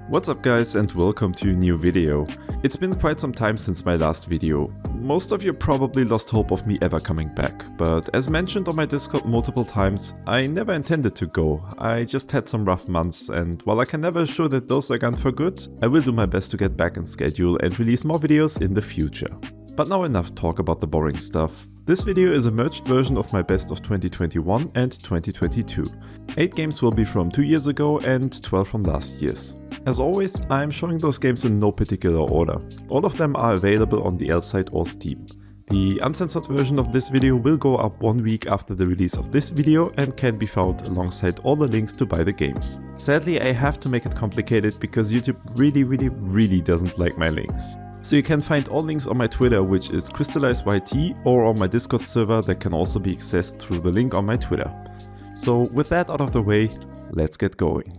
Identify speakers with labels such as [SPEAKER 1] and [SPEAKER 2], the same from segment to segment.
[SPEAKER 1] What's up guys and welcome to a new video. It's been quite some time since my last video. Most of you probably lost hope of me ever coming back, but as mentioned on my Discord multiple times, I never intended to go. I just had some rough months, and while I can never assure that those are gone for good, I will do my best to get back in schedule and release more videos in the future. But now enough talk about the boring stuff. This video is a merged version of my best of 2021 and 2022. 8 games will be from 2 years ago and 12 from last year's. As always, I'm showing those games in no particular order. All of them are available on the L site or Steam. The uncensored version of this video will go up 1 week after the release of this video and can be found alongside all the links to buy the games. Sadly, I have to make it complicated because YouTube really doesn't like my links. So you can find all links on my Twitter, which is Krystallize YT, or on my Discord server that can also be accessed through the link on my Twitter. So with that out of the way, let's get going.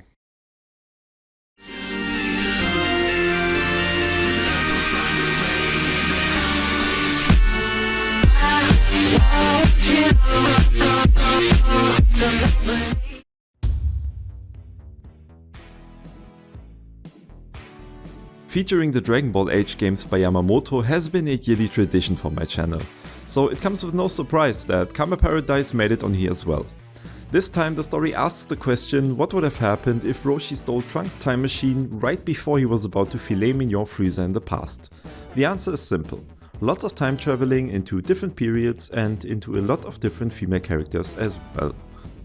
[SPEAKER 1] Featuring the Dragon Ball Age games by Yamamoto has been a yearly tradition for my channel, so it comes with no surprise that Karma Paradise made it on here as well. This time the story asks the question, what would have happened if Roshi stole Trunks' time machine right before he was about to filet mignon Frieza in the past? The answer is simple. Lots of time traveling into different periods and into a lot of different female characters as well.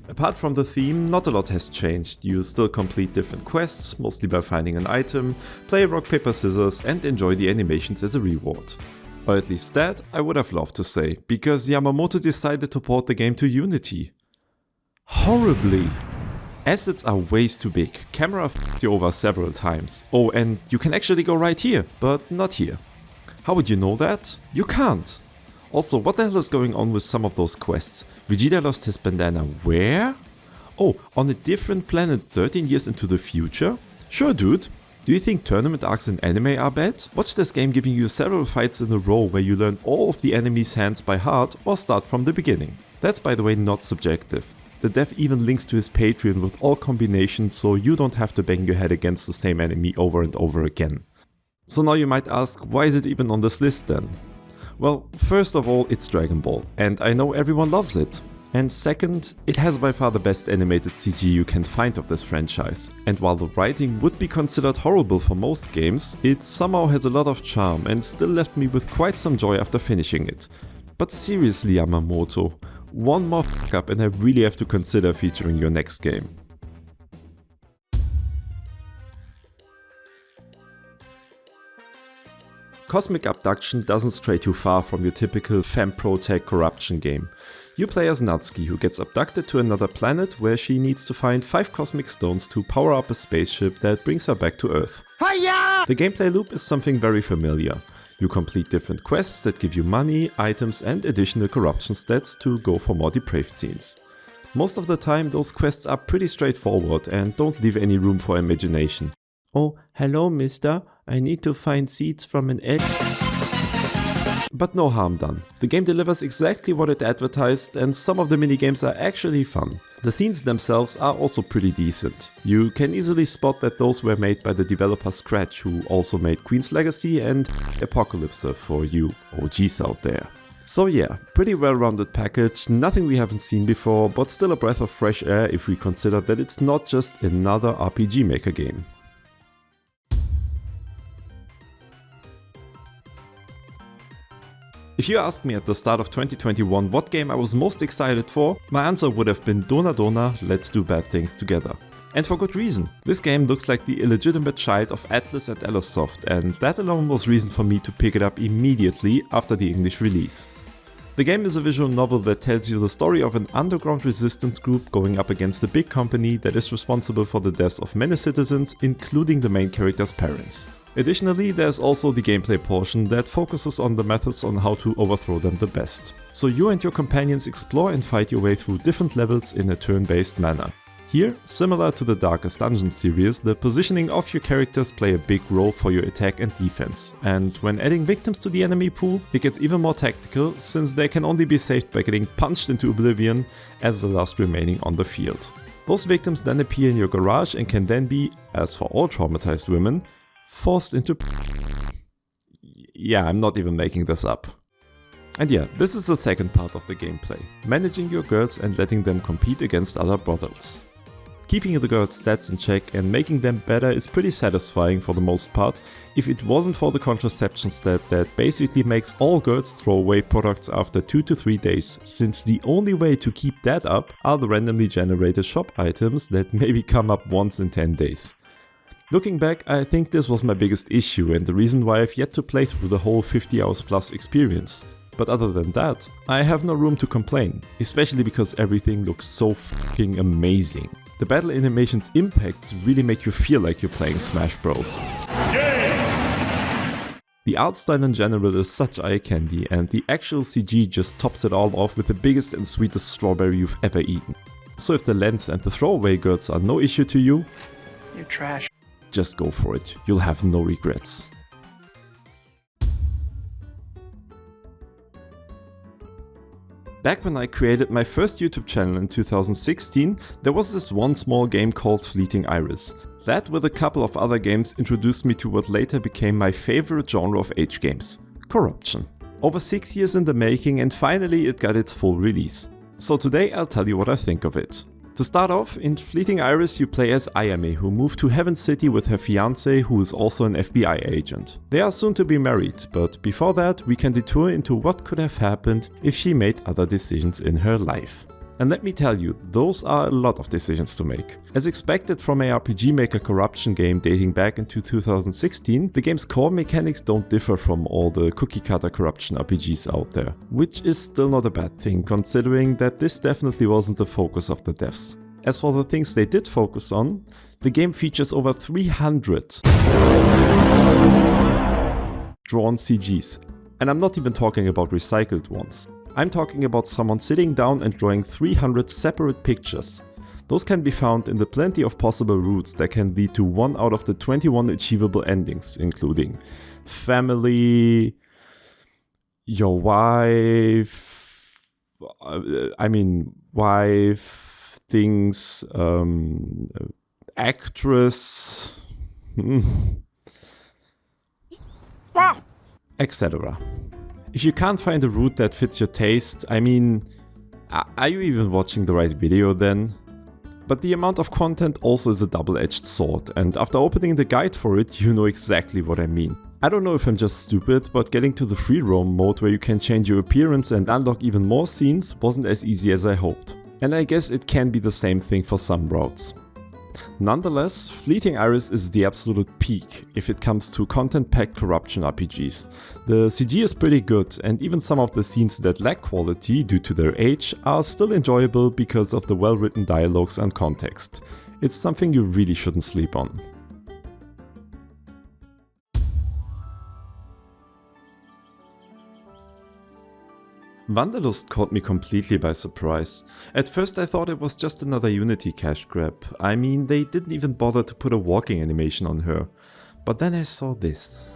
[SPEAKER 1] Apart from the theme, not a lot has changed. You still complete different quests, mostly by finding an item, play rock paper scissors and enjoy the animations as a reward. Or at least that I would have loved to say, because Yamamoto decided to port the game to Unity. Horribly. Assets are way too big, camera f***ed you over several times. Oh, and you can actually go right here, but not here. How would you know that? You can't. Also, what the hell is going on with some of those quests? Vegeta lost his bandana where? Oh, on a different planet 13 years into the future? Sure dude. Do you think tournament arcs in anime are bad? Watch this game giving you several fights in a row where you learn all of the enemy's hands by heart or start from the beginning. That's by the way not subjective. The dev even links to his Patreon with all combinations so you don't have to bang your head against the same enemy over and over again. So now you might ask, why is it even on this list then? Well, first of all, it's Dragon Ball, and I know everyone loves it. And second, it has by far the best animated CG you can find of this franchise. And while the writing would be considered horrible for most games, it somehow has a lot of charm and still left me with quite some joy after finishing it. But seriously, Yamamoto, one more fuck up and I really have to consider featuring your next game. Cosmic Abduction doesn't stray too far from your typical femprotag corruption game. You play as Natsuki, who gets abducted to another planet where she needs to find 5 cosmic stones to power up a spaceship that brings her back to Earth. Fire! The gameplay loop is something very familiar. You complete different quests that give you money, items and additional corruption stats to go for more depraved scenes. Most of the time those quests are pretty straightforward and don't leave any room for imagination. Oh, hello mister, I need to find seeds from an egg. But no harm done. The game delivers exactly what it advertised and some of the minigames are actually fun. The scenes themselves are also pretty decent. You can easily spot that those were made by the developer Scratch, who also made Queen's Legacy and Apocalypse for you OGs out there. So yeah, pretty well-rounded package, nothing we haven't seen before, but still a breath of fresh air if we consider that it's not just another RPG Maker game. If you asked me at the start of 2021 what game I was most excited for, my answer would have been Dona Dona Let's Do Bad Things Together. And for good reason. This game looks like the illegitimate child of Atlus and Allosoft, and that alone was reason for me to pick it up immediately after the English release. The game is a visual novel that tells you the story of an underground resistance group going up against a big company that is responsible for the deaths of many citizens, including the main character's parents. Additionally, there's also the gameplay portion that focuses on the methods on how to overthrow them the best. So you and your companions explore and fight your way through different levels in a turn-based manner. Here, similar to the Darkest Dungeon series, the positioning of your characters play a big role for your attack and defense, and when adding victims to the enemy pool, it gets even more tactical since they can only be saved by getting punched into oblivion as the last remaining on the field. Those victims then appear in your garage and can then be, as for all traumatized women, forced into... Yeah, I'm not even making this up. And yeah, this is the second part of the gameplay, managing your girls and letting them compete against other brothels. Keeping the girls' stats in check and making them better is pretty satisfying for the most part, if it wasn't for the contraception stat that basically makes all girls throw away products after 2 to 3 days, since the only way to keep that up are the randomly generated shop items that maybe come up once in 10 days. Looking back, I think this was my biggest issue and the reason why I've yet to play through the whole 50 hours plus experience. But other than that, I have no room to complain, especially because everything looks so fucking amazing. The battle animation's impacts really make you feel like you're playing Smash Bros. The art style in general is such eye candy and the actual CG just tops it all off with the biggest and sweetest strawberry you've ever eaten. So if the length and the throwaway girls are no issue to you,
[SPEAKER 2] you're trash.
[SPEAKER 1] Just go for it, you'll have no regrets. Back when I created my first YouTube channel in 2016, there was this one small game called Fleeting Iris. That, with a couple of other games, introduced me to what later became my favorite genre of H games: corruption. Over 6 years in the making and finally it got its full release. So today I'll tell you what I think of it. To start off, in Fleeting Iris you play as Ayame, who moved to Heaven City with her fiancé, who is also an FBI agent. They are soon to be married, but before that we can detour into what could have happened if she made other decisions in her life. And let me tell you, those are a lot of decisions to make. As expected from a RPG Maker corruption game dating back into 2016, the game's core mechanics don't differ from all the cookie-cutter corruption RPGs out there, which is still not a bad thing, considering that this definitely wasn't the focus of the devs. As for the things they did focus on, the game features over 300 drawn CGs, and I'm not even talking about recycled ones. I'm talking about someone sitting down and drawing 300 separate pictures. Those can be found in the plenty of possible routes that can lead to one out of the 21 achievable endings, including family, your wife, things, actress, etc. If you can't find a route that fits your taste, are you even watching the right video then? But the amount of content also is a double-edged sword, and after opening the guide for it, you know exactly what I mean. I don't know if I'm just stupid, but getting to the free roam mode where you can change your appearance and unlock even more scenes wasn't as easy as I hoped. And I guess it can be the same thing for some routes. Nonetheless, Fleeting Iris is the absolute peak if it comes to content-packed corruption RPGs. The CG is pretty good, and even some of the scenes that lack quality due to their age are still enjoyable because of the well-written dialogues and context. It's something you really shouldn't sleep on. Wanderlust caught me completely by surprise. At first I thought it was just another Unity cash grab. They didn't even bother to put a walking animation on her. But then I saw this.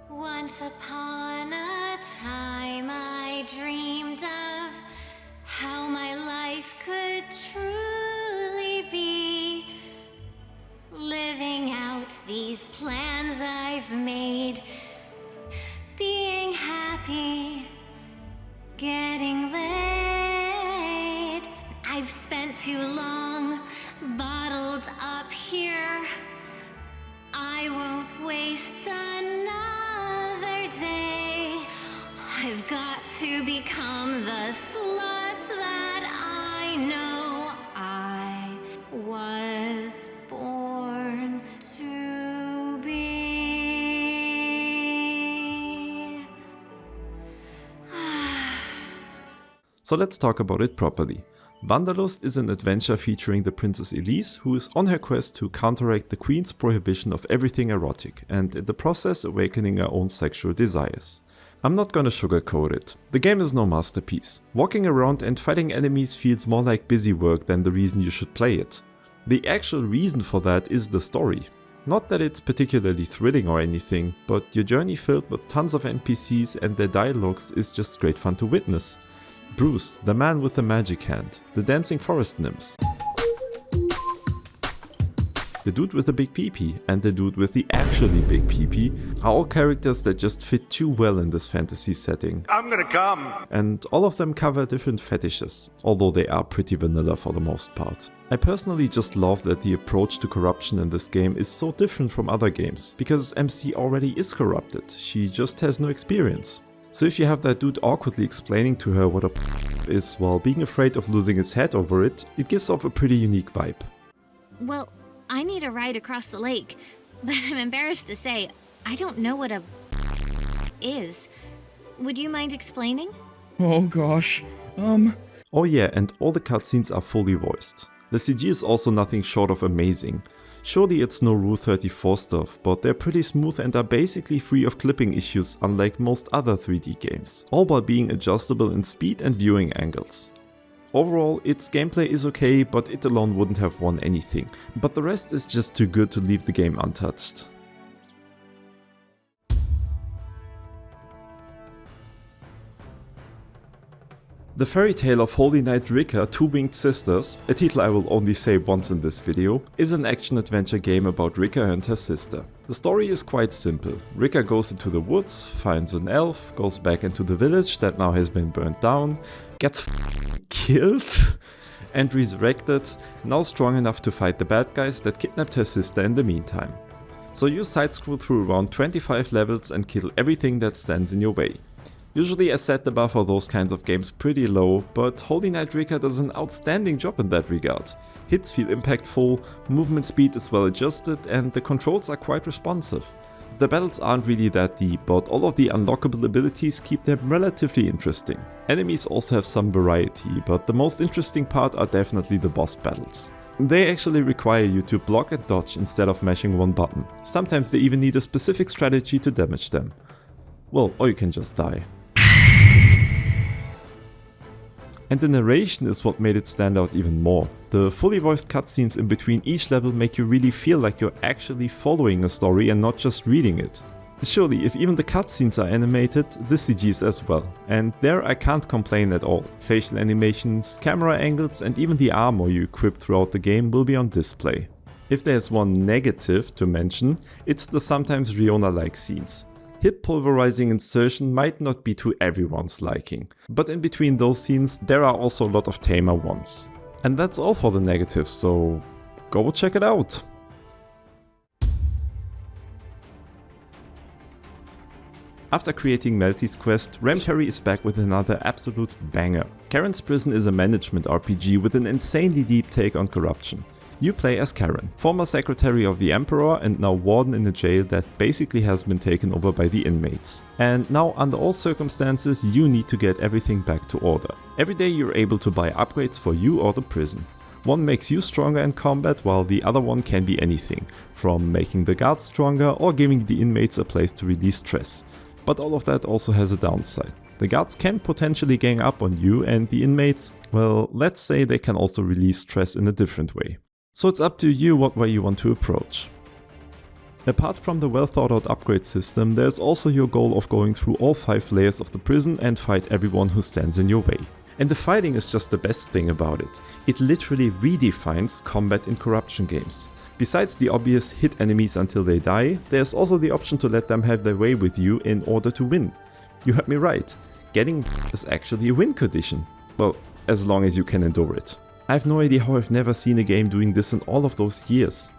[SPEAKER 3] Once upon a time I dreamed of how my life could truly be. Living out these plans I've made. Being happy. Getting laid. I've spent too long bottled up here. I won't waste another day. I've got to become the slut that I know I was born to be.
[SPEAKER 1] So let's talk about it properly. Wanderlust is an adventure featuring the Princess Elise, who is on her quest to counteract the Queen's prohibition of everything erotic, and in the process awakening her own sexual desires. I'm not gonna sugarcoat it. The game is no masterpiece. Walking around and fighting enemies feels more like busy work than the reason you should play it. The actual reason for that is the story. Not that it's particularly thrilling or anything, but your journey filled with tons of NPCs and their dialogues is just great fun to witness. Bruce, the man with the magic hand, the dancing forest nymphs, the dude with the big peepee and the dude with the actually big peepee are all characters that just fit too well in this fantasy setting.
[SPEAKER 2] I'm gonna come!
[SPEAKER 1] And all of them cover different fetishes, although they are pretty vanilla for the most part. I personally just love that the approach to corruption in this game is so different from other games, because MC already is corrupted, she just has no experience. So if you have that dude awkwardly explaining to her what a is while being afraid of losing his head over it, it gives off a pretty unique vibe.
[SPEAKER 3] Well, I need a ride across the lake, but I'm embarrassed to say, I don't know what a is. Would you mind explaining?
[SPEAKER 4] Oh gosh,
[SPEAKER 1] Oh yeah, and all the cutscenes are fully voiced. The CG is also nothing short of amazing. Surely it's no Rule 34 stuff, but they're pretty smooth and are basically free of clipping issues unlike most other 3D games, all while being adjustable in speed and viewing angles. Overall, its gameplay is okay, but it alone wouldn't have won anything, but the rest is just too good to leave the game untouched. The Fairy Tale of Holy Knight Rika, Two Winged Sisters, a title I will only say once in this video, is an action-adventure game about Rika and her sister. The story is quite simple. Rika goes into the woods, finds an elf, goes back into the village that now has been burnt down, gets killed and resurrected, now strong enough to fight the bad guys that kidnapped her sister in the meantime. So you side-scroll through around 25 levels and kill everything that stands in your way. Usually I set the bar for those kinds of games pretty low, but Holy Knight Rika does an outstanding job in that regard. Hits feel impactful, movement speed is well adjusted and the controls are quite responsive. The battles aren't really that deep, but all of the unlockable abilities keep them relatively interesting. Enemies also have some variety, but the most interesting part are definitely the boss battles. They actually require you to block and dodge instead of mashing one button. Sometimes they even need a specific strategy to damage them. Well, or you can just die. And the narration is what made it stand out even more. The fully voiced cutscenes in between each level make you really feel like you're actually following a story and not just reading it. Surely, if even the cutscenes are animated, the CG is as well. And there I can't complain at all. Facial animations, camera angles and even the armor you equip throughout the game will be on display. If there's one negative to mention, it's the sometimes Riona-like scenes. Hip pulverizing insertion might not be to everyone's liking, but in between those scenes there are also a lot of tamer ones. And that's all for the negatives, so go check it out! After creating Melty's Quest, Ramterry is back with another absolute banger. Karen's Prison is a management RPG with an insanely deep take on corruption. You play as Karen, former secretary of the Emperor and now warden in a jail that basically has been taken over by the inmates. And now under all circumstances you need to get everything back to order. Every day you're able to buy upgrades for you or the prison. One makes you stronger in combat while the other one can be anything, from making the guards stronger or giving the inmates a place to release stress. But all of that also has a downside. The guards can potentially gang up on you and the inmates, well, let's say they can also release stress in a different way. So it's up to you what way you want to approach. Apart from the well thought out upgrade system, there's also your goal of going through all 5 layers of the prison and fight everyone who stands in your way. And the fighting is just the best thing about it. It literally redefines combat in corruption games. Besides the obvious hit enemies until they die, there's also the option to let them have their way with you in order to win. You heard me right, getting is actually a win condition. Well, as long as you can endure it. I have no idea how I've never seen a game doing this in all of those years.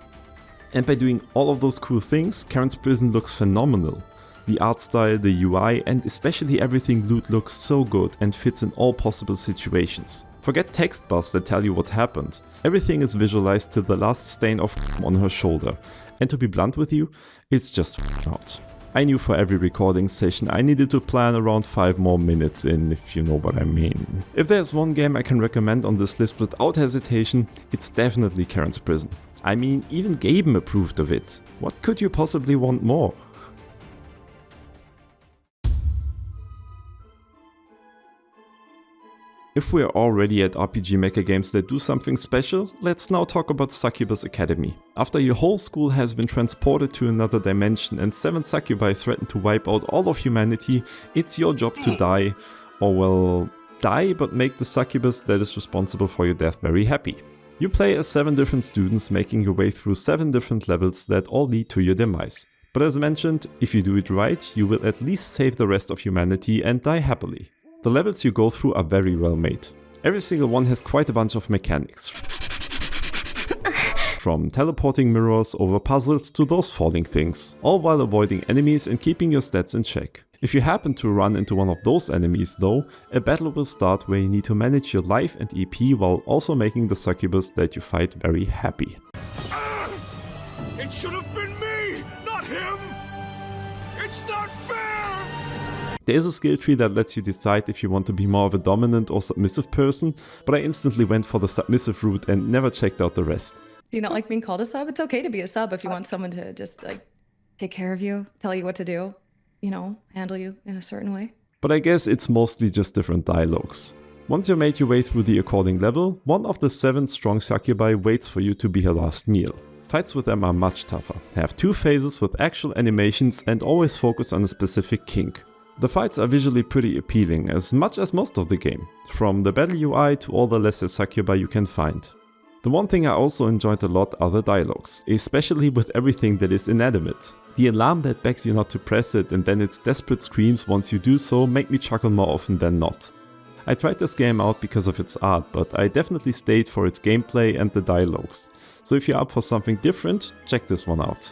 [SPEAKER 1] And by doing all of those cool things, Karen's Prison looks phenomenal. The art style, the UI and especially everything loot looks so good and fits in all possible situations. Forget text bars that tell you what happened. Everything is visualized to the last stain of on her shoulder. And to be blunt with you, it's just hot. I knew for every recording session I needed to plan around 5 more minutes in, if you know what I mean. If there's one game I can recommend on this list without hesitation, it's definitely Karen's Prison. I mean, even Gaben approved of it. What could you possibly want more? If we're already at RPG Maker games that do something special, let's now talk about Succubus Academy. After your whole school has been transported to another dimension and 7 succubi threaten to wipe out all of humanity, it's your job to die, or well, die but make the succubus that is responsible for your death very happy. You play as 7 different students making your way through 7 different levels that all lead to your demise. But as mentioned, if you do it right, you will at least save the rest of humanity and die happily. The levels you go through are very well made. Every single one has quite a bunch of mechanics. From teleporting mirrors over puzzles to those falling things, all while avoiding enemies and keeping your stats in check. If you happen to run into one of those enemies though, a battle will start where you need to manage your life and EP while also making the succubus that you fight very happy.
[SPEAKER 2] It should have been me, not him! It's not fair!
[SPEAKER 1] There is a skill tree that lets you decide if you want to be more of a dominant or submissive person, but I instantly went for the submissive route and never checked out the rest.
[SPEAKER 4] Do you not like being called a sub? It's okay to be a sub if you want someone to just like take care of you, tell you what to do, you know, handle you in a certain way.
[SPEAKER 1] But I guess it's mostly just different dialogues. Once you made your way through the according level, one of the 7 strong succubi waits for you to be her last meal. Fights with them are much tougher, have 2 phases with actual animations and always focus on a specific kink. The fights are visually pretty appealing, as much as most of the game, from the battle UI to all the lesser succubi you can find. The one thing I also enjoyed a lot are the dialogues, especially with everything that is inanimate. The alarm that begs you not to press it and then its desperate screams once you do so make me chuckle more often than not. I tried this game out because of its art, but I definitely stayed for its gameplay and the dialogues. So if you're up for something different, check this one out.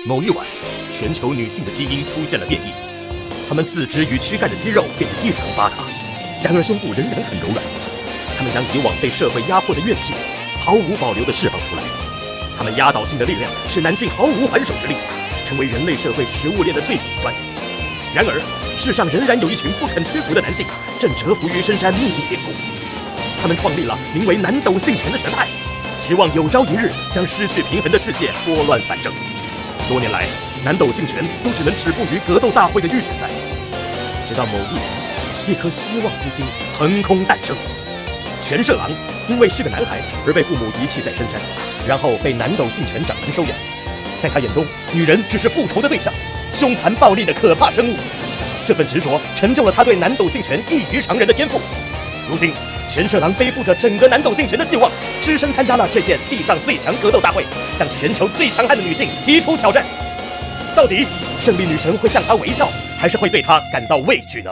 [SPEAKER 5] 某一晚，全球女性的基因出现了变异，她们四肢与躯干的肌肉变得异常发达，然而胸部仍然很柔软。她们将以往被社会压迫的怨气毫无保留地释放出来，她们压倒性的力量使男性毫无还手之力，成为人类社会食物链的最顶端。然而，世上仍然有一群不肯屈服的男性，正蛰伏于深山秘密炼谷。他们创立了名为南斗性拳的学派，期望有朝一日将失去平衡的世界拨乱反正。多年来，南斗性拳都只能止步于格斗大会的预选赛，直到某一年，一颗希望之星腾空诞生。拳舍郎因为是个男孩而被父母遗弃在深山，然后被南斗性拳掌门收养。在他眼中，女人只是复仇的对象，凶残暴力的可怕生物。这份执着成就了他对南斗性拳异于常人的天赋。如今，拳舍郎背负着整个南斗性拳的寄望，只身参加了这届地上最强格斗大会，向全球最强悍的女性提出挑战。到底胜利女神会向他微笑，还是会对他感到畏惧呢？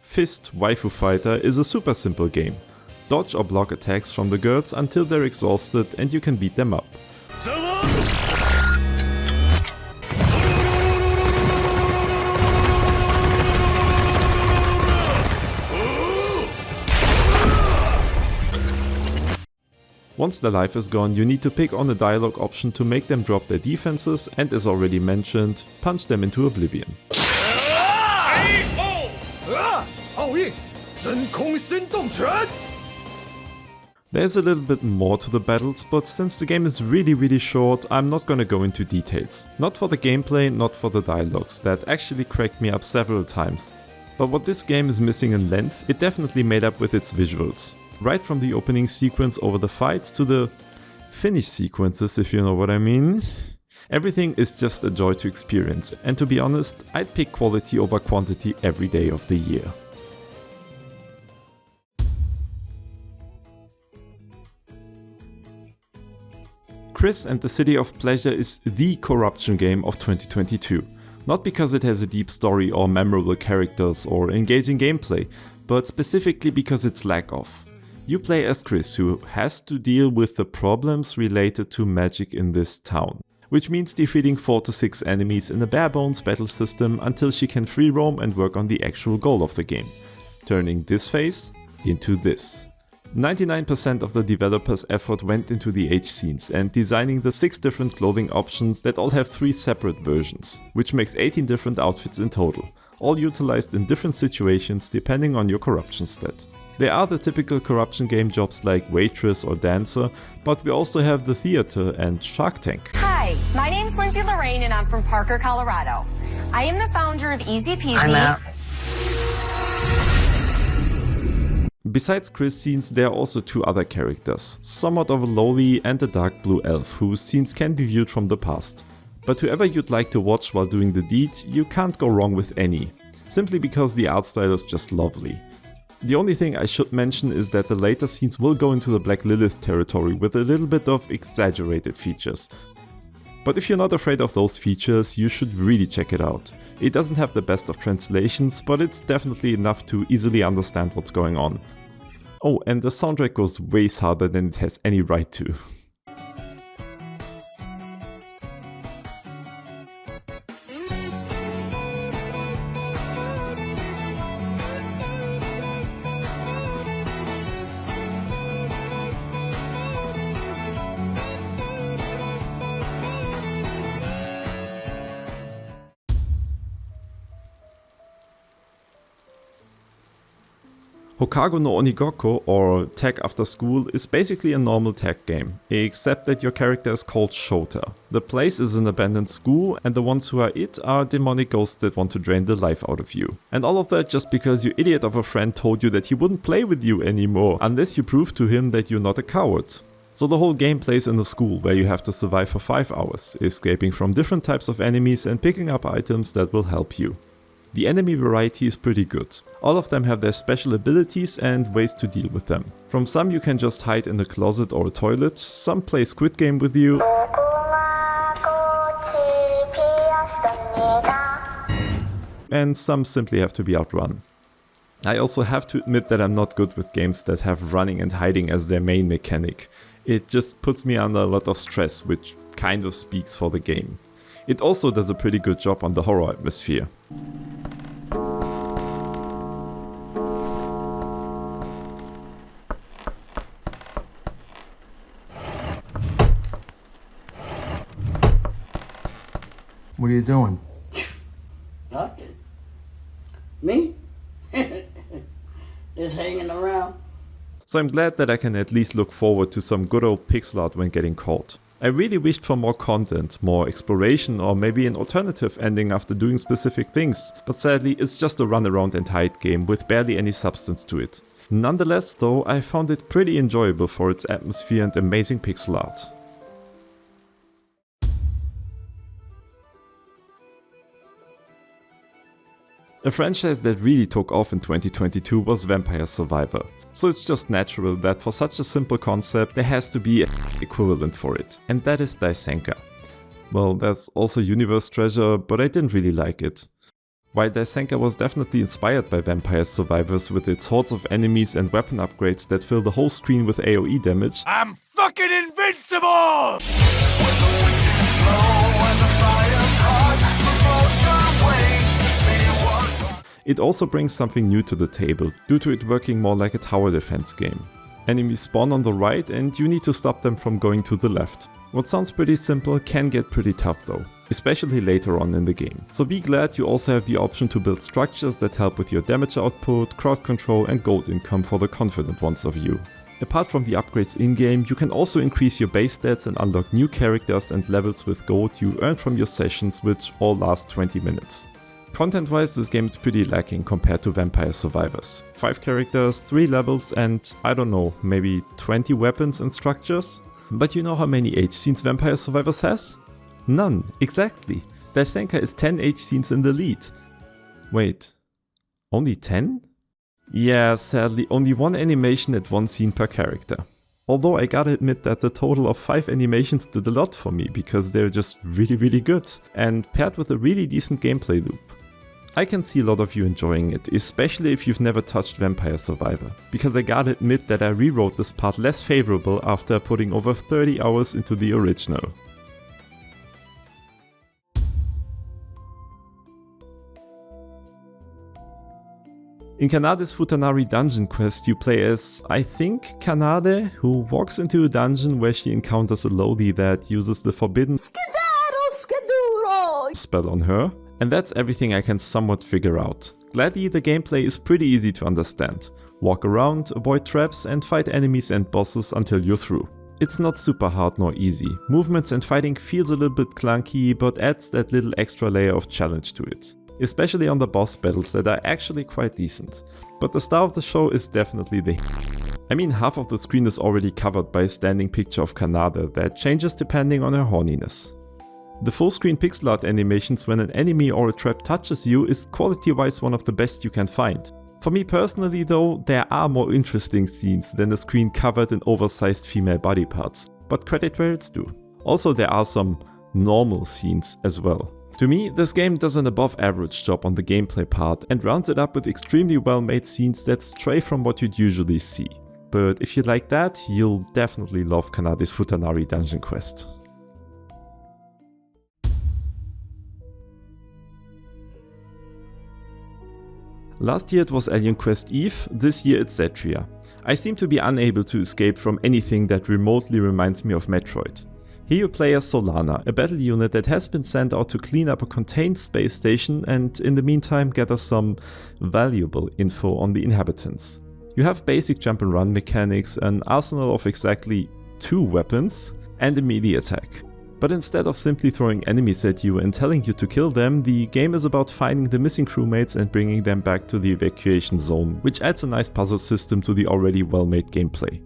[SPEAKER 1] Fist Waifu Fighter is a super simple game. Dodge or block attacks from the girls until they're exhausted and you can beat them up. Once their life is gone, you need to pick on the dialogue option to make them drop their defenses and, as already mentioned, punch them into oblivion. There's a little bit more to the battles, but since the game is really short, I'm not gonna go into details. Not for the gameplay, not for the dialogues, that actually cracked me up several times. But what this game is missing in length, it definitely made up with its visuals. Right from the opening sequence over the fights to the finish sequences, if you know what I mean. Everything is just a joy to experience, and to be honest, I'd pick quality over quantity every day of the year. Krys and the City of Pleasure is the corruption game of 2022. Not because it has a deep story or memorable characters or engaging gameplay, but specifically because its lack of. You play as Krys, who has to deal with the problems related to magic in this town, which means defeating 4 to 6 enemies in a bare-bones battle system until she can free roam and work on the actual goal of the game, turning this phase into this. 99% of the developers' effort went into the H scenes and designing the 6 different clothing options that all have 3 separate versions, which makes 18 different outfits in total, all utilized in different situations depending on your corruption stat. There are the typical corruption game jobs like waitress or dancer, but we also have the theater and Shark Tank.
[SPEAKER 6] Hi, my name's Lindsay Lorraine and I'm from Parker, Colorado. I am the founder of Easy Peasy.
[SPEAKER 7] I'm out.
[SPEAKER 1] Besides Krys' scenes, there are also 2 other characters, somewhat of a lowly and a dark blue elf, whose scenes can be viewed from the past. But whoever you'd like to watch while doing the deed, you can't go wrong with any, simply because the art style is just lovely. The only thing I should mention is that the later scenes will go into the Black Lilith territory with a little bit of exaggerated features. But if you're not afraid of those features, you should really check it out. It doesn't have the best of translations, but it's definitely enough to easily understand what's going on. Oh, and the soundtrack goes way harder than it has any right to. Hokago no Onigoko, or Tag After School, is basically a normal tag game, except that your character is called Shota. The place is an abandoned school, and the ones who are it are demonic ghosts that want to drain the life out of you. And all of that just because your idiot of a friend told you that he wouldn't play with you anymore, unless you prove to him that you're not a coward. So the whole game plays in a school where you have to survive for 5 hours, escaping from different types of enemies and picking up items that will help you. The enemy variety is pretty good. All of them have their special abilities and ways to deal with them. From some you can just hide in a closet or a toilet, some play Squid Game with you, and some simply have to be outrun. I also have to admit that I'm not good with games that have running and hiding as their main mechanic. It just puts me under a lot of stress, which kind of speaks for the game. It also does a pretty good job on the horror atmosphere.
[SPEAKER 8] What are you doing?
[SPEAKER 7] Nothing. Me? Just hanging around.
[SPEAKER 1] So I'm glad that I can at least look forward to some good old pixel art when getting caught. I really wished for more content, more exploration, or maybe an alternative ending after doing specific things, but sadly it's just a run around and hide game with barely any substance to it. Nonetheless though, I found it pretty enjoyable for its atmosphere and amazing pixel art. A franchise that really took off in 2022 was Vampire Survivor, so it's just natural that for such a simple concept there has to be an equivalent for it, and that is Daisenka. Well, there's also Universe Treasure, but I didn't really like it. While Daisenka was definitely inspired by Vampire Survivors with its hordes of enemies and weapon upgrades that fill the whole screen with AoE damage,
[SPEAKER 2] I'm fucking invincible!
[SPEAKER 1] it also brings something new to the table, due to it working more like a tower defense game. Enemies spawn on the right and you need to stop them from going to the left. What sounds pretty simple can get pretty tough though, especially later on in the game. So be glad you also have the option to build structures that help with your damage output, crowd control and gold income for the confident ones of you. Apart from the upgrades in-game, you can also increase your base stats and unlock new characters and levels with gold you earn from your sessions, which all last 20 minutes. Content-wise, this game is pretty lacking compared to Vampire Survivors. 5 characters, 3 levels and, I don't know, maybe 20 weapons and structures? But you know how many H-scenes Vampire Survivors has? None, exactly. Daisenka is 10 H-scenes in the lead. Wait, only 10? Yeah, sadly, only 1 animation at 1 scene per character. Although I gotta admit that the total of 5 animations did a lot for me, because they're just really good, and paired with a really decent gameplay loop. I can see a lot of you enjoying it, especially if you've never touched Vampire Survivor, because I gotta admit that I rewrote this part less favorable after putting over 30 hours into the original. In Kanade's Futanari dungeon quest, you play as, I think, Kanade, who walks into a dungeon where she encounters a loli that uses the forbidden spell on her, and that's everything I can somewhat figure out. Gladly, the gameplay is pretty easy to understand. Walk around, avoid traps, and fight enemies and bosses until you're through. It's not super hard nor easy. Movements and fighting feels a little bit clunky, but adds that little extra layer of challenge to it. Especially on the boss battles that are actually quite decent. But the star of the show is definitely the I mean, half of the screen is already covered by a standing picture of Kanade that changes depending on her horniness. The full screen pixel art animations when an enemy or a trap touches you is quality-wise one of the best you can find. For me personally though, there are more interesting scenes than the screen covered in oversized female body parts, but credit where it's due. Also, there are some normal scenes as well. To me, this game does an above average job on the gameplay part and rounds it up with extremely well made scenes that stray from what you'd usually see. But if you like that, you'll definitely love Kanade's Futanari dungeon quest. Last year it was Alien Quest Eve, this year it's Zetria. I seem to be unable to escape from anything that remotely reminds me of Metroid. Here you play as Solana, a battle unit that has been sent out to clean up a contained space station and in the meantime gather some valuable info on the inhabitants. You have basic jump and run mechanics, an arsenal of exactly 2 weapons, and a melee attack. But instead of simply throwing enemies at you and telling you to kill them, the game is about finding the missing crewmates and bringing them back to the evacuation zone, which adds a nice puzzle system to the already well-made gameplay.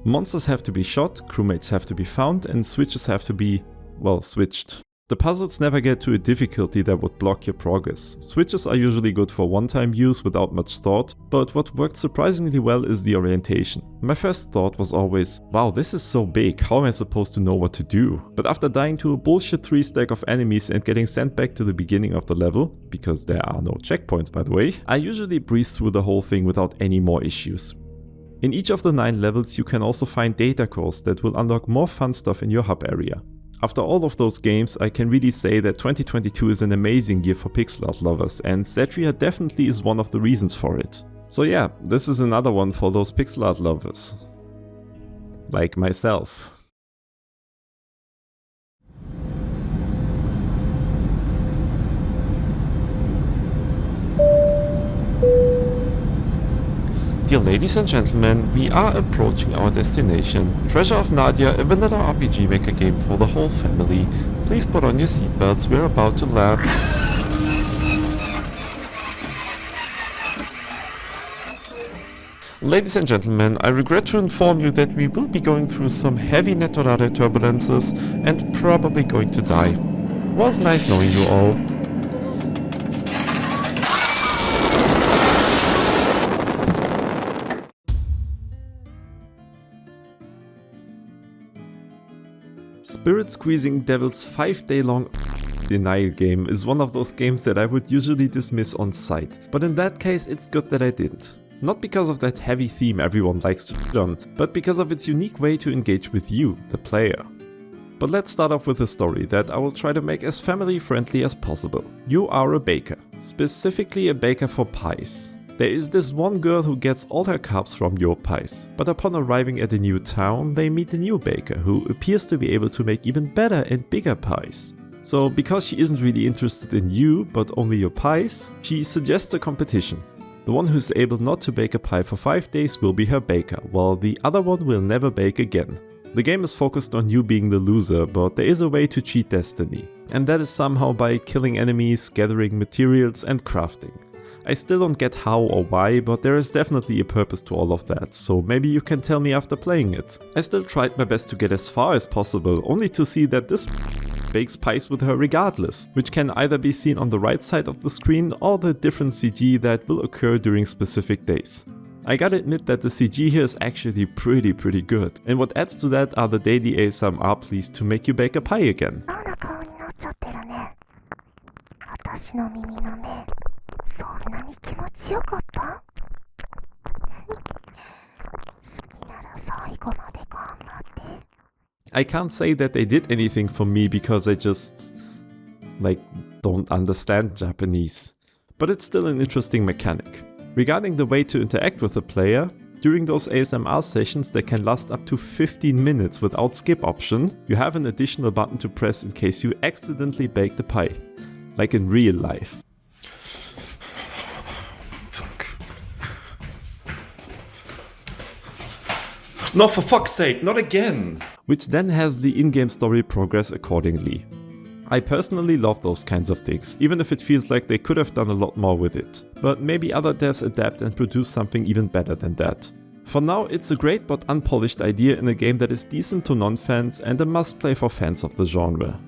[SPEAKER 1] Monsters have to be shot, crewmates have to be found, and switches have to be, well, switched. The puzzles never get to a difficulty that would block your progress. Switches are usually good for one-time use without much thought, but what worked surprisingly well is the orientation. My first thought was always, wow, this is so big, how am I supposed to know what to do? But after dying to a bullshit 3 stack of enemies and getting sent back to the beginning of the level, because there are no checkpoints by the way, I usually breeze through the whole thing without any more issues. In each of the 9 levels you can also find data cores that will unlock more fun stuff in your hub area. After all of those games, I can really say that 2022 is an amazing year for pixel art lovers, and Zetria definitely is one of the reasons for it. So yeah, this is another one for those pixel art lovers. Like myself. Dear ladies and gentlemen, we are approaching our destination. Treasure of Nadia, a vanilla RPG maker game for the whole family. Please put on your seatbelts, we're about to land. Ladies and gentlemen, I regret to inform you that we will be going through some heavy Netorare turbulences and probably going to die. Was nice knowing you all. Spirit Squeezing Devil's 5-day-long denial game is one of those games that I would usually dismiss on sight, but in that case it's good that I didn't. Not because of that heavy theme everyone likes to shit on, but because of its unique way to engage with you, the player. But let's start off with a story that I will try to make as family friendly as possible. You are a baker, specifically a baker for pies. There is this one girl who gets all her carbs from your pies, but upon arriving at a new town, they meet a new baker who appears to be able to make even better and bigger pies. So because she isn't really interested in you, but only your pies, she suggests a competition. The one who's able not to bake a pie for 5 days will be her baker, while the other one will never bake again. The game is focused on you being the loser, but there is a way to cheat destiny. And that is somehow by killing enemies, gathering materials and crafting. I still don't get how or why, but there is definitely a purpose to all of that, so maybe you can tell me after playing it. I still tried my best to get as far as possible, only to see that this bakes pies with her regardless, which can either be seen on the right side of the screen or the different CG that will occur during specific days. I gotta admit that the CG here is actually pretty good, and what adds to that are the daily ASMR pleas to make you bake a pie again.
[SPEAKER 9] 強かった？好きなら最後まで頑張って。
[SPEAKER 1] I can't say that they did anything for me because I just, don't understand Japanese. But it's still an interesting mechanic. Regarding the way to interact with the player, during those ASMR sessions that can last up to 15 minutes without skip option, you have an additional button to press in case you accidentally bake the pie. Like in real life. Fuck. No, for fuck's sake, not again! Which then has the in-game story progress accordingly. I personally love those kinds of things, even if it feels like they could have done a lot more with it. But maybe other devs adapt and produce something even better than that. For now, it's a great but unpolished idea in a game that is decent to non-fans and a must-play for fans of the genre.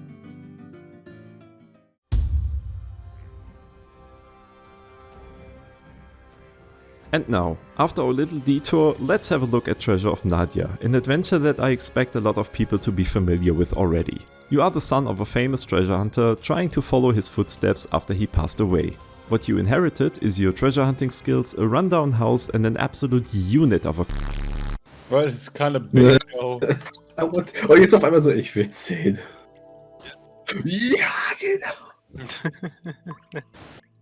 [SPEAKER 1] And now, after our little detour, let's have a look at Treasure of Nadia, an adventure that I expect a lot of people to be familiar with already. You are the son of a famous treasure hunter trying to follow his footsteps after he passed away. What you inherited is your treasure hunting skills, a rundown house and an absolute unit of a...
[SPEAKER 10] Well, it's kind of big, though.
[SPEAKER 11] Oh, jetzt auf einmal so, ich will 10. Ja, genau.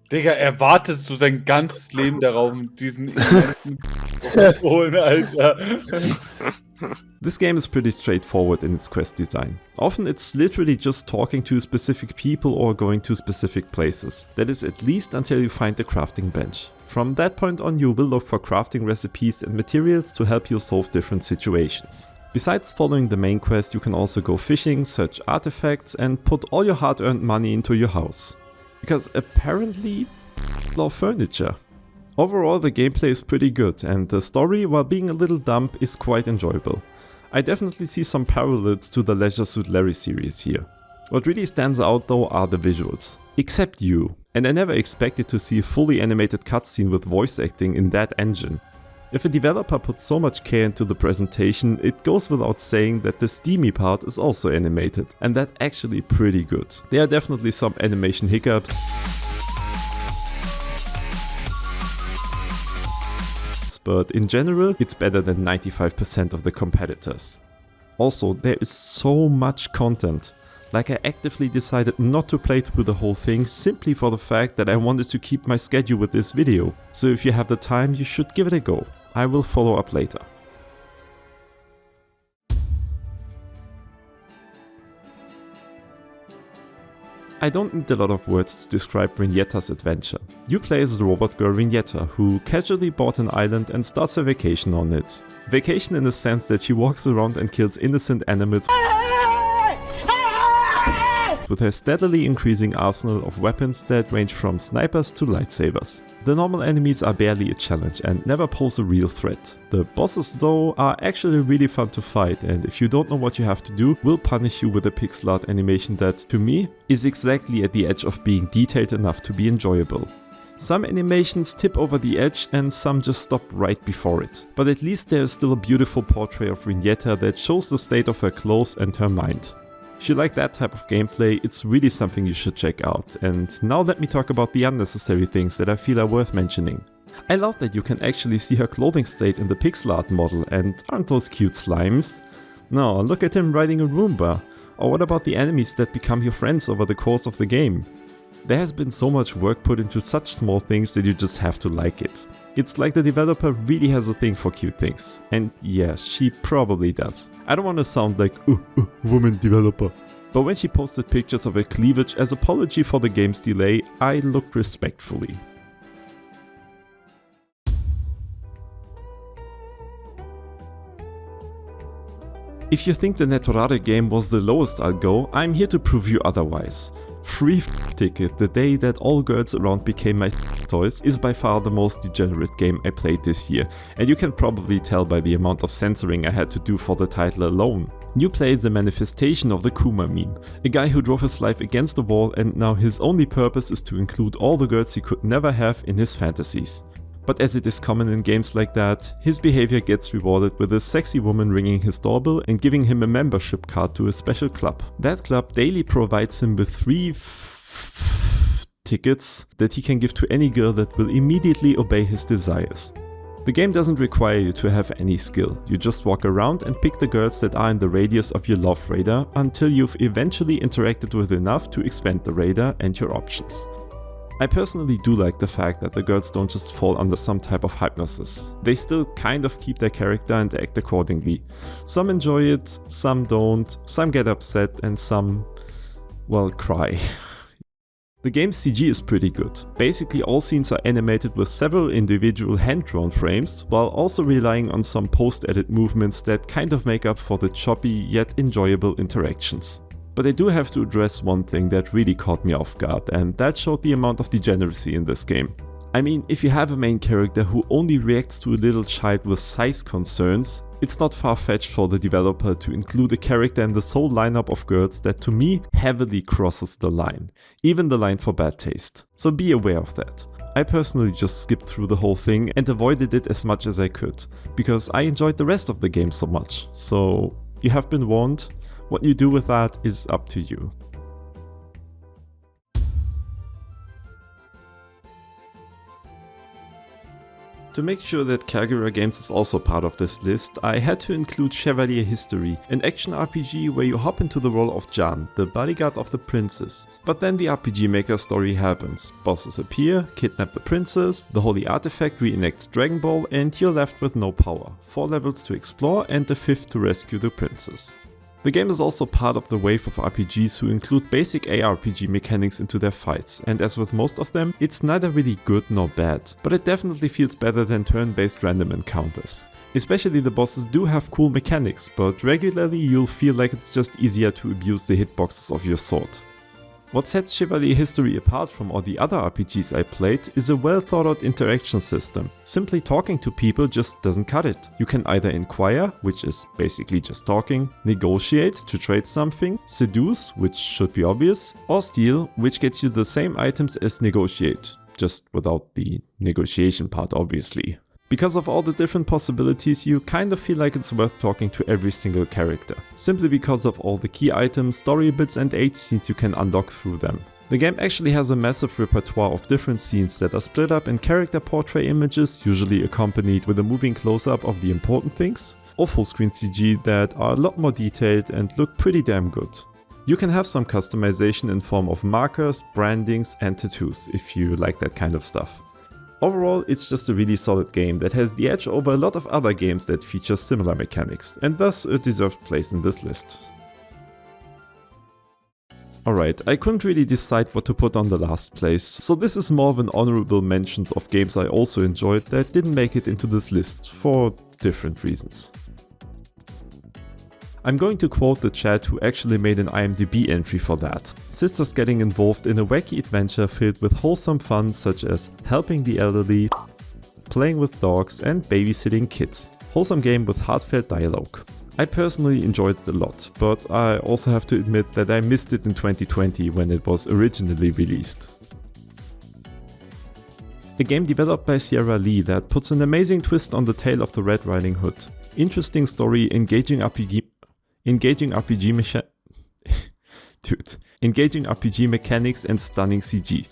[SPEAKER 10] Digga, er wartet so sein ganzes Leben darauf, diesen immensen zu holen, Alter.
[SPEAKER 1] This game is pretty straightforward in its quest design. Often it's literally just talking to specific people or going to specific places. That is at least until you find the crafting bench. From that point on you will look for crafting recipes and materials to help you solve different situations. Besides following the main quest, you can also go fishing, search artifacts and put all your hard-earned money into your house. Because apparently, love furniture. Overall, the gameplay is pretty good and the story, while being a little dumb, is quite enjoyable. I definitely see some parallels to the Leisure Suit Larry series here. What really stands out though are the visuals. Except you. And I never expected to see a fully animated cutscene with voice acting in that engine. If a developer puts so much care into the presentation, it goes without saying that the steamy part is also animated, and that's actually pretty good. There are definitely some animation hiccups, but in general, it's better than 95% of the competitors. Also, there is so much content. Like, I actively decided not to play through the whole thing simply for the fact that I wanted to keep my schedule with this video. So if you have the time, you should give it a go. I will follow up later. I don't need a lot of words to describe Vignetta's adventure. You play as the robot girl Vignetta, who casually bought an island and starts a vacation on it. Vacation in the sense that she walks around and kills innocent animals with her steadily increasing arsenal of weapons that range from snipers to lightsabers. The normal enemies are barely a challenge and never pose a real threat. The bosses though are actually really fun to fight, and if you don't know what you have to do, will punish you with a pixel art animation that, to me, is exactly at the edge of being detailed enough to be enjoyable. Some animations tip over the edge and some just stop right before it. But at least there is still a beautiful portrait of Vignetta that shows the state of her clothes and her mind. If you like that type of gameplay, it's really something you should check out. And now let me talk about the unnecessary things that I feel are worth mentioning. I love that you can actually see her clothing state in the pixel art model, and aren't those cute slimes? No, look at him riding a Roomba. Or what about the enemies that become your friends over the course of the game? There has been so much work put into such small things that you just have to like it. It's like the developer really has a thing for cute things. And yeah, she probably does. I don't want to sound like, woman developer. But when she posted pictures of her cleavage as apology for the game's delay, I looked respectfully. If you think the Netorare game was the lowest I'll go, I'm here to prove you otherwise. Free ticket, the day that all girls around became my toys, is by far the most degenerate game I played this year, and you can probably tell by the amount of censoring I had to do for the title alone. You play the manifestation of the Kuma meme, a guy who drove his life against the wall and now his only purpose is to include all the girls he could never have in his fantasies. But as it is common in games like that, his behavior gets rewarded with a sexy woman ringing his doorbell and giving him a membership card to a special club. That club daily provides him with 3 tickets that he can give to any girl that will immediately obey his desires. The game doesn't require you to have any skill, you just walk around and pick the girls that are in the radius of your love radar until you've eventually interacted with enough to expand the radar and your options. I personally do like the fact that the girls don't just fall under some type of hypnosis. They still kind of keep their character and act accordingly. Some enjoy it, some don't, some get upset and some, well, cry. The game's CG is pretty good. Basically all scenes are animated with several individual hand-drawn frames, while also relying on some post-edit movements that kind of make up for the choppy yet enjoyable interactions. But I do have to address one thing that really caught me off guard, and that showed the amount of degeneracy in this game. I mean, if you have a main character who only reacts to a little child with size concerns, it's not far-fetched for the developer to include a character in the sole lineup of girls that to me heavily crosses the line, even the line for bad taste. So be aware of that. I personally just skipped through the whole thing and avoided it as much as I could, because I enjoyed the rest of the game so much. So you have been warned, what you do with that is up to you. To make sure that Kagura Games is also part of this list, I had to include Chevalier History, an action RPG where you hop into the role of Jan, the bodyguard of the princess. But then the RPG Maker story happens. Bosses appear, kidnap the princess, the holy artifact reenacts Dragon Ball, and you're left with no power. 4 levels to explore and the 5th to rescue the princess. The game is also part of the wave of RPGs who include basic ARPG mechanics into their fights, and as with most of them, it's neither really good nor bad, but it definitely feels better than turn-based random encounters. Especially the bosses do have cool mechanics, but regularly you'll feel like it's just easier to abuse the hitboxes of your sword. What sets Chevalier History apart from all the other RPGs I played is a well thought out interaction system. Simply talking to people just doesn't cut it. You can either inquire, which is basically just talking, negotiate to trade something, seduce, which should be obvious, or steal, which gets you the same items as negotiate, just without the negotiation part obviously. Because of all the different possibilities, you kind of feel like it's worth talking to every single character, simply because of all the key items, story bits and age scenes you can unlock through them. The game actually has a massive repertoire of different scenes that are split up in character portrait images, usually accompanied with a moving close-up of the important things, or full screen CG that are a lot more detailed and look pretty damn good. You can have some customization in form of markers, brandings and tattoos if you like that kind of stuff. Overall, it's just a really solid game that has the edge over a lot of other games that feature similar mechanics, and thus a deserved place in this list. Alright, I couldn't really decide what to put on the last place, so this is more of an honorable mentions of games I also enjoyed that didn't make it into this list, for different reasons. I'm going to quote the chat who actually made an IMDb entry for that. Sisters getting involved in a wacky adventure filled with wholesome fun such as helping the elderly, playing with dogs and babysitting kids. Wholesome game with heartfelt dialogue. I personally enjoyed it a lot, but I also have to admit that I missed it in 2020 when it was originally released. A game developed by Sierra Lee that puts an amazing twist on the tale of the Red Riding Hood. Interesting story, engaging RPG mechanics and stunning CG.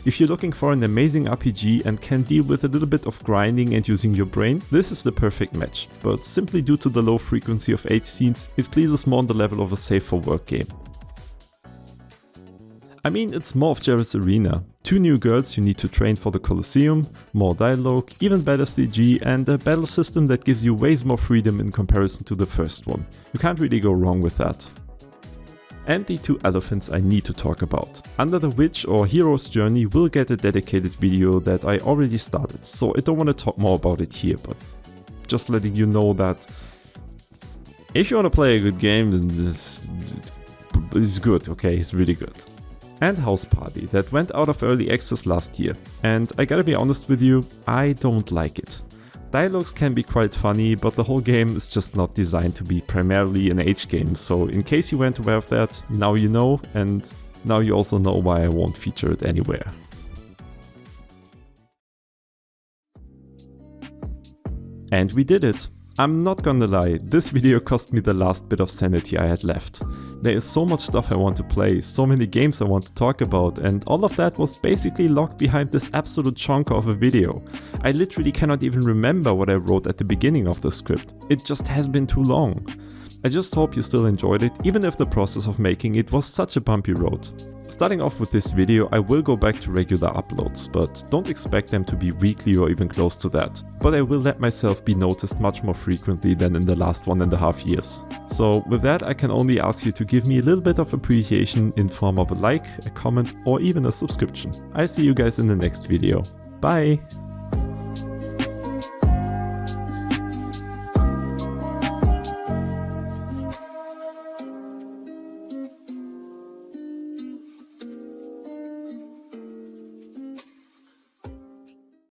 [SPEAKER 1] If you're looking for an amazing RPG and can deal with a little bit of grinding and using your brain, this is the perfect match, but simply due to the low frequency of age scenes, it pleases more on the level of a safe for work game. I mean, it's more of Jerry's Arena. 2 new girls you need to train for the Colosseum, more dialogue, even better CG, and a battle system that gives you ways more freedom in comparison to the first one. You can't really go wrong with that. And the 2 elephants I need to talk about. Under the Witch or Hero's Journey will get a dedicated video that I already started, so I don't want to talk more about it here, but just letting you know that if you want to play a good game, then this is good, okay? It's really good. And House Party that went out of early access last year, and I gotta be honest with you, I don't like it. Dialogues can be quite funny, but the whole game is just not designed to be primarily an age game, so in case you weren't aware of that, now you know, and now you also know why I won't feature it anywhere. And we did it! I'm not gonna lie, this video cost me the last bit of sanity I had left. There is so much stuff I want to play, so many games I want to talk about, and all of that was basically locked behind this absolute chonker of a video. I literally cannot even remember what I wrote at the beginning of the script. It just has been too long. I just hope you still enjoyed it, even if the process of making it was such a bumpy road. Starting off with this video, I will go back to regular uploads, but don't expect them to be weekly or even close to that. But I will let myself be noticed much more frequently than in the last 1.5 years. So with that, I can only ask you to give me a little bit of appreciation in form of a like, a comment, or even a subscription. I see you guys in the next video. Bye!